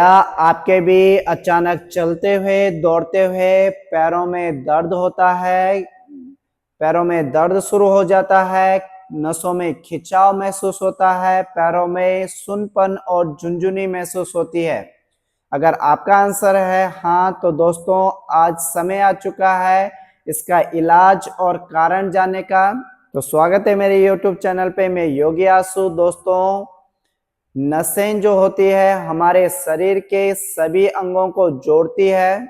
क्या आपके भी अचानक चलते हुए दौड़ते हुए पैरों में दर्द होता है? पैरों में दर्द शुरू हो जाता है, नसों में खिंचाव महसूस होता है, पैरों में सुन्नपन और झुनझुनी महसूस होती है? अगर आपका आंसर है हाँ, तो दोस्तों आज समय आ चुका है इसका इलाज और कारण जानने का। तो स्वागत है मेरे YouTube चैनल पे। मैं योगी आसू। दोस्तों, नसें जो होती है हमारे शरीर के सभी अंगों को जोड़ती है।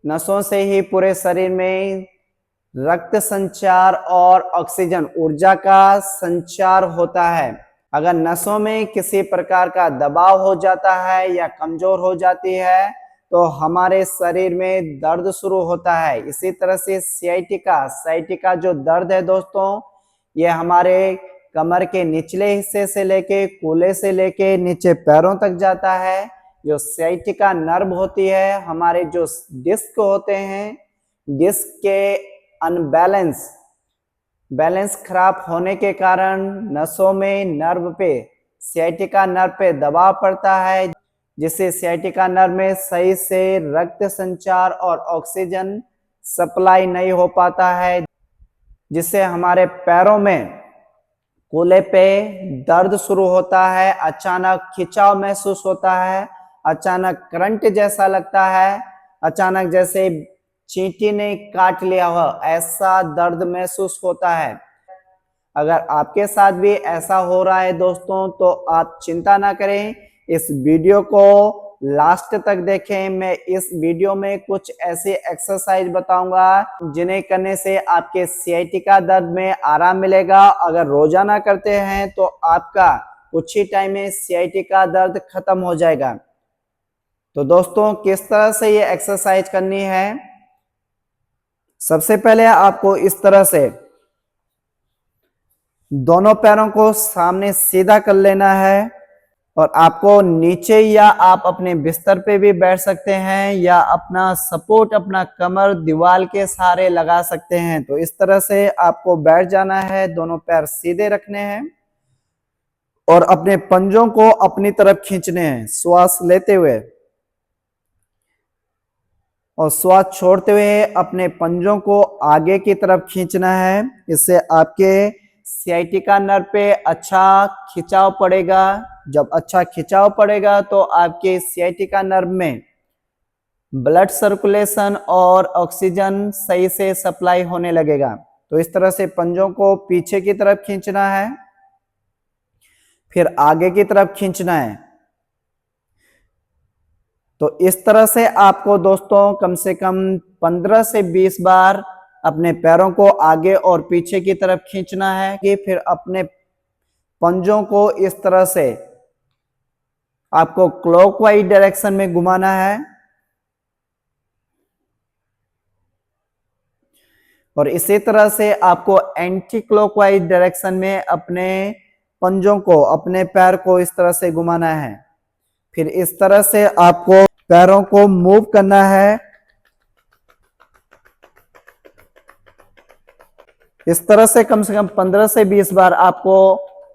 नसों से ही पूरे शरीर में रक्त संचार और ऑक्सीजन ऊर्जा का संचार होता है। अगर नसों में किसी प्रकार का दबाव हो जाता है या कमजोर हो जाती है तो हमारे शरीर में दर्द शुरू होता है। इसी तरह से साइटिका जो दर्द है दोस्तों, ये हमारे कमर के निचले हिस्से से लेके कूल्हे से लेके नीचे पैरों तक जाता है। जो साइटिका नर्व होती है, हमारे जो डिस्क होते हैं, डिस्क के बैलेंस खराब होने के कारण नसों में साइटिका नर्व पे दबाव पड़ता है, जिससे साइटिका नर्व में सही से रक्त संचार और ऑक्सीजन सप्लाई नहीं हो पाता है, जिससे हमारे पैरों में कूल्हे पे दर्द शुरू होता है, अचानक खिंचाव महसूस होता है, अचानक करंट जैसा लगता है, अचानक जैसे चींटी ने काट लिया हो ऐसा दर्द महसूस होता है। अगर आपके साथ भी ऐसा हो रहा है दोस्तों, तो आप चिंता ना करें, इस वीडियो को लास्ट तक देखें। मैं इस वीडियो में कुछ ऐसे एक्सरसाइज बताऊंगा जिन्हें करने से आपके साइटिका दर्द में आराम मिलेगा। अगर रोजाना करते हैं तो आपका कुछ ही टाइम में साइटिका दर्द खत्म हो जाएगा। तो दोस्तों, किस तरह से ये एक्सरसाइज करनी है? सबसे पहले आपको इस तरह से दोनों पैरों को सामने सीधा कर लेना है और आपको नीचे या आप अपने बिस्तर पे भी बैठ सकते हैं या अपना सपोर्ट अपना कमर दीवार के सहारे लगा सकते हैं। तो इस तरह से आपको बैठ जाना है, दोनों पैर सीधे रखने हैं और अपने पंजों को अपनी तरफ खींचने हैं श्वास लेते हुए, और श्वास छोड़ते हुए अपने पंजों को आगे की तरफ खींचना है। इससे आपके साइटिका नर्व पे अच्छा खिंचाव पड़ेगा। जब अच्छा खिंचाव पड़ेगा तो आपके साइटिका नर्व में ब्लड सर्कुलेशन और ऑक्सीजन सही से सप्लाई होने लगेगा। तो इस तरह से पंजों को पीछे की तरफ खींचना है, फिर आगे की तरफ खींचना है। तो इस तरह से आपको दोस्तों कम से कम 15 से 20 बार अपने पैरों को आगे और पीछे की तरफ खींचना है कि फिर अपने पंजों को इस तरह से आपको क्लॉकवाइज डायरेक्शन में घुमाना है और इसी तरह से आपको एंटी क्लॉकवाइज डायरेक्शन में अपने पंजों को, अपने पैर को इस तरह से घुमाना है। फिर इस तरह से आपको पैरों को मूव करना है। इस तरह से कम 15 से 20 बार आपको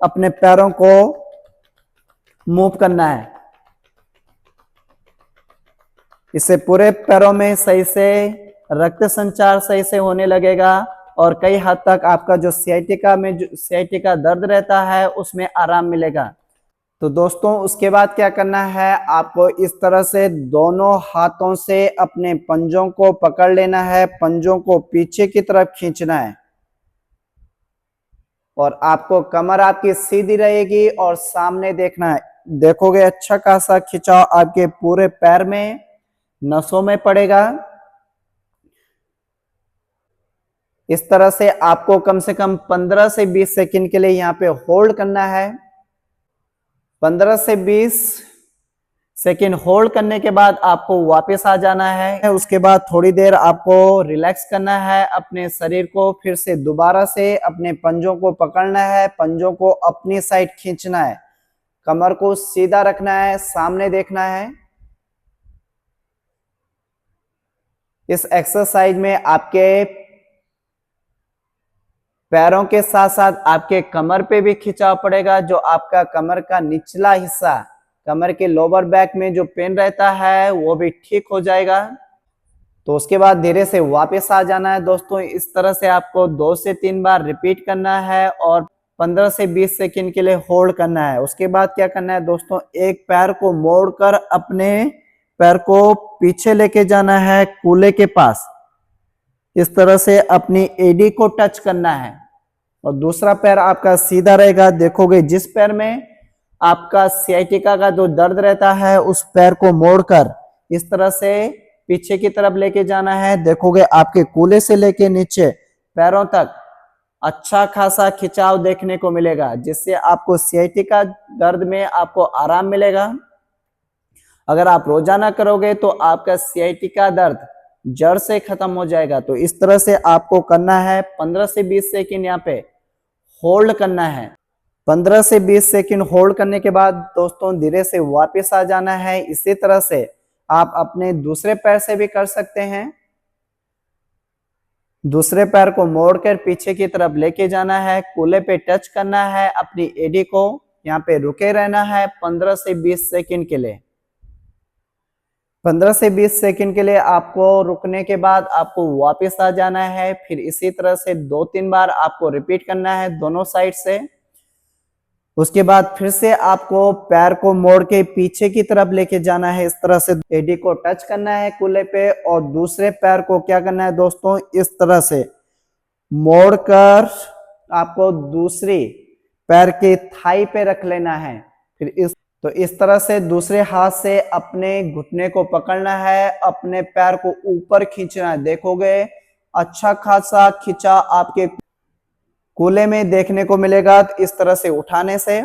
अपने पैरों को मूव करना है। इससे पूरे पैरों में सही से रक्त संचार सही से होने लगेगा और कई हद तक आपका जो साइटिका दर्द रहता है उसमें आराम मिलेगा। तो दोस्तों, उसके बाद क्या करना है, आपको इस तरह से दोनों हाथों से अपने पंजों को पकड़ लेना है, पंजों को पीछे की तरफ खींचना है और आपको कमर आपकी सीधी रहेगी और सामने देखना है। देखोगे अच्छा खासा खिंचाव आपके पूरे पैर में, नसों में पड़ेगा। इस तरह से आपको कम से कम 15 से 20 सेकंड के लिए यहाँ पे होल्ड करना है। 15 से 20 सेकंड होल्ड करने के बाद आपको वापस आ जाना है। उसके बाद थोड़ी देर आपको रिलैक्स करना है अपने शरीर को, फिर से दोबारा से अपने पंजों को पकड़ना है, पंजों को अपनी साइड खींचना है, कमर को सीधा रखना है, सामने देखना है। इस एक्सरसाइज में आपके पैरों के साथ साथ आपके कमर पे भी खिंचाव पड़ेगा। जो आपका कमर का निचला हिस्सा कमर के लोअर बैक में जो पेन रहता है वो भी ठीक हो जाएगा। तो उसके बाद धीरे से वापस आ जाना है दोस्तों। इस तरह से आपको 2 से 3 बार रिपीट करना है और 15 से 20 सेकंड के लिए होल्ड करना है। उसके बाद क्या करना है दोस्तों, एक पैर को मोड़कर अपने पैर को पीछे लेके जाना है कूल्हे के पास। इस तरह से अपनी एडी को टच करना है और दूसरा पैर आपका सीधा रहेगा। देखोगे जिस पैर में आपका सियाटिका का जो दर्द रहता है उस पैर को मोड़कर इस तरह से पीछे की तरफ लेके जाना है। देखोगे आपके कूल्हे से लेके नीचे पैरों तक अच्छा खासा खिंचाव देखने को मिलेगा, जिससे आपको सियाटिका दर्द में आपको आराम मिलेगा। अगर आप रोजाना करोगे तो आपका सियाटिका दर्द जड़ से खत्म हो जाएगा। तो इस तरह से आपको करना है। 15 से 20 सेकंड यहाँ पे होल्ड करना है। 15 से 20 सेकंड होल्ड करने के बाद दोस्तों धीरे से वापस आ जाना है। इसी तरह से आप अपने दूसरे पैर से भी कर सकते हैं। दूसरे पैर को मोड़कर पीछे की तरफ लेके जाना है, कूल्हे पे टच करना है, अपनी एडी को यहाँ पे रुके रहना है 15 से 20 सेकंड के लिए। 15 से 20 सेकंड के लिए आपको रुकने के बाद आपको वापस आ जाना है। फिर इसी तरह से 2-3 बार आपको रिपीट करना है दोनों साइड से। उसके बाद फिर से आपको पैर को मोड़ के पीछे की तरफ लेके जाना है। इस तरह से एडी को टच करना है कूल्हे पे और दूसरे पैर को क्या करना है दोस्तों, इस तरह से मोड़कर आपको दूसरी पैर के थाई पे रख लेना है। फिर इस तरह से दूसरे हाथ से अपने घुटने को पकड़ना है, अपने पैर को ऊपर खींचना है। देखोगे अच्छा खासा खिंचा आपके कूल्हे में देखने को मिलेगा। तो इस तरह से उठाने से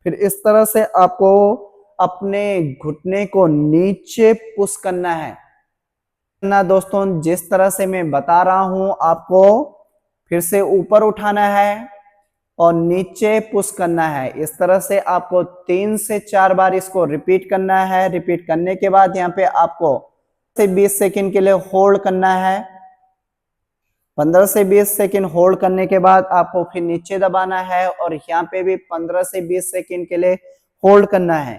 फिर इस तरह से आपको अपने घुटने को नीचे पुश करना है ना दोस्तों। जिस तरह से मैं बता रहा हूं आपको फिर से ऊपर उठाना है और नीचे पुश करना है। इस तरह से आपको 3 से 4 बार इसको रिपीट करना है। रिपीट करने के बाद यहाँ पे आपको 20 सेकंड के लिए होल्ड करना है। 15 से 20 सेकंड होल्ड करने के बाद आपको फिर नीचे दबाना है और यहाँ पे भी 15 से 20 सेकंड के लिए होल्ड करना है।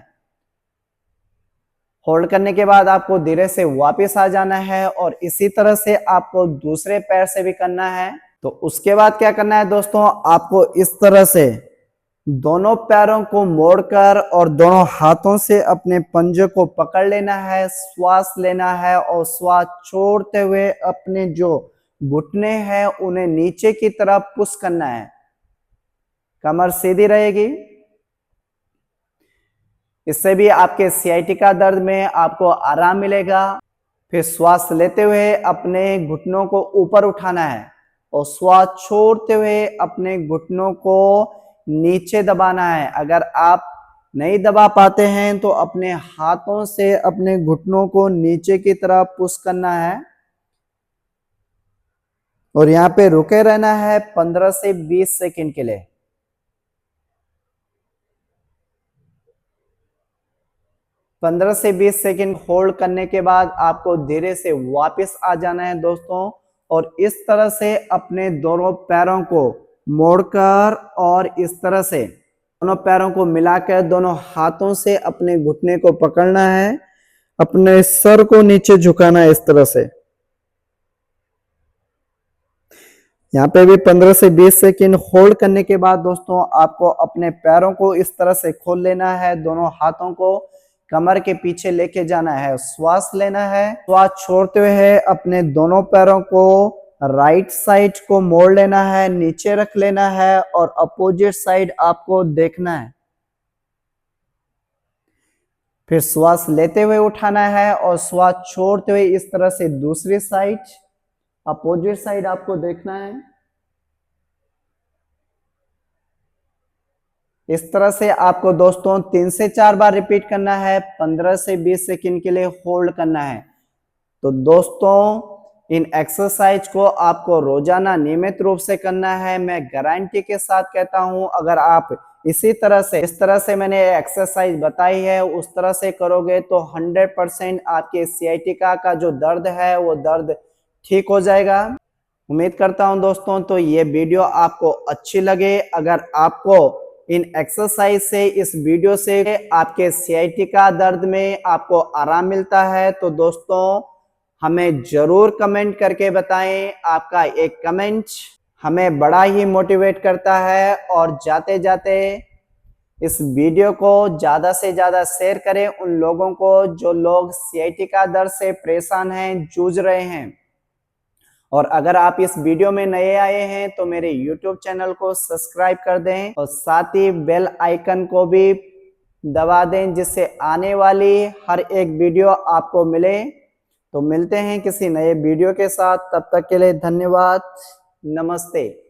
होल्ड करने के बाद आपको धीरे से वापस आ जाना है और इसी तरह से आपको दूसरे पैर से भी करना है। तो उसके बाद क्या करना है दोस्तों, आपको इस तरह से दोनों पैरों को मोड़कर और दोनों हाथों से अपने पंजे को पकड़ लेना है, श्वास लेना है और श्वास छोड़ते हुए अपने जो घुटने हैं उन्हें नीचे की तरफ पुश करना है। कमर सीधी रहेगी। इससे भी आपके सियाटिका दर्द में आपको आराम मिलेगा। फिर श्वास लेते हुए अपने घुटनों को ऊपर उठाना है और श्वास छोड़ते हुए अपने घुटनों को नीचे दबाना है। अगर आप नहीं दबा पाते हैं तो अपने हाथों से अपने घुटनों को नीचे की तरफ पुश करना है और यहाँ पे रुके रहना है 15 से 20 सेकंड के लिए। 15 से 20 सेकंड होल्ड करने के बाद आपको धीरे से वापस आ जाना है दोस्तों और इस तरह से अपने दोनों पैरों को मोड़कर और इस तरह से दोनों पैरों को मिलाकर दोनों हाथों से अपने घुटने को पकड़ना है, अपने सर को नीचे झुकाना है। इस तरह से यहाँ पे भी 15 से 20 सेकंड होल्ड करने के बाद दोस्तों आपको अपने पैरों को इस तरह से खोल लेना है, दोनों हाथों को कमर के पीछे लेके जाना है, श्वास लेना है। श्वास छोड़ते हुए अपने दोनों पैरों को राइट साइड को मोड़ लेना है, नीचे रख लेना है और अपोजिट साइड आपको देखना है। फिर श्वास लेते हुए उठाना है और श्वास छोड़ते हुए इस तरह से दूसरी साइड अपोजिट साइड आपको देखना है। इस तरह से आपको दोस्तों 3 से 4 बार रिपीट करना है। 15 से 20 सेकंड के लिए होल्ड करना है। तो दोस्तों इन एक्सरसाइज को आपको रोजाना नियमित रूप से करना है। मैं गारंटी के साथ कहता हूं, अगर आप इसी तरह से इस तरह से मैंने एक्सरसाइज बताई है उस तरह से करोगे तो 100% आपके सियाटिका का जो दर्द है वो दर्द ठीक हो जाएगा। उम्मीद करता हूं दोस्तों तो ये वीडियो आपको अच्छी लगे। अगर आपको इन एक्सरसाइज से, इस वीडियो से आपके सियाटिका दर्द में आपको आराम मिलता है। तो दोस्तों हमें जरूर कमेंट करके बताएं। आपका एक कमेंट हमें बड़ा ही मोटिवेट करता है। और जाते जाते इस वीडियो को ज्यादा से ज्यादा शेयर करें उन लोगों को जो लोग सियाटिका दर्द से परेशान हैं, जूझ रहे हैं। और अगर आप इस वीडियो में नए आए हैं तो मेरे YouTube चैनल को सब्सक्राइब कर दें और साथ ही बेल आइकन को भी दबा दें, जिससे आने वाली हर एक वीडियो आपको मिले। तो मिलते हैं किसी नए वीडियो के साथ, तब तक के लिए धन्यवाद, नमस्ते।